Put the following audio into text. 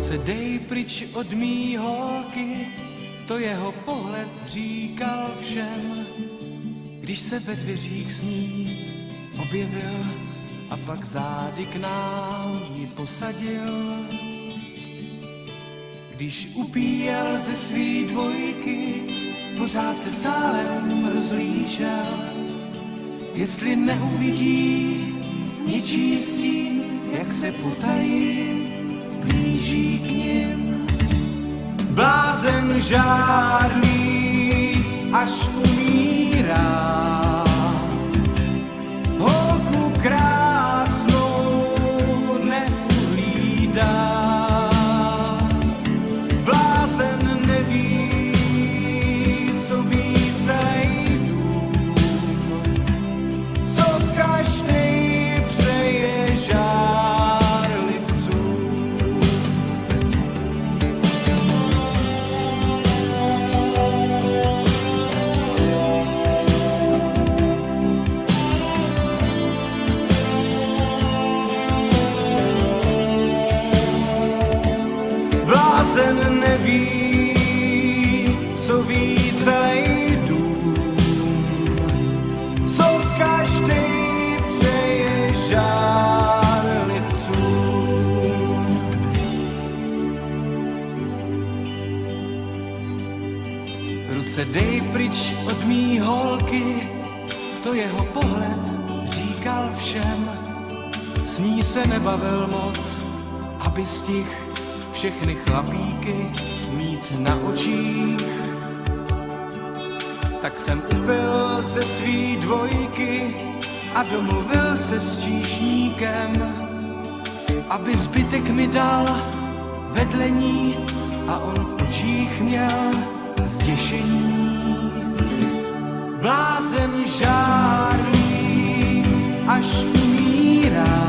Ruce dej pryč od mý holky, to jeho pohled říkal všem. Když se ve dveřích s ní objevil a pak zády k nám ji posadil. Když upíjel ze svý dvojky, pořád se sálem rozlížel, jestli neuvidí něčí stín, jak se potají blíží k nim. Blázen žádný až umírá, holku krásnou neuhlídá. Blázen neví, co ví celý dům, co každej přeje žárlivcům. Blázen neví, co ví celý dům, co každej přeje žárlivcům. Ruce dej pryč od mý holky, to jeho pohled říkal všem. S ní se nebavil moc, aby stih všechny chlapíky mít na očích. Tak jsem upil ze svý dvojky a domluvil se s číšníkem, aby zbytek mi dal vedle ní a on v očích měl zděšení. Blázen žárlí až umírá,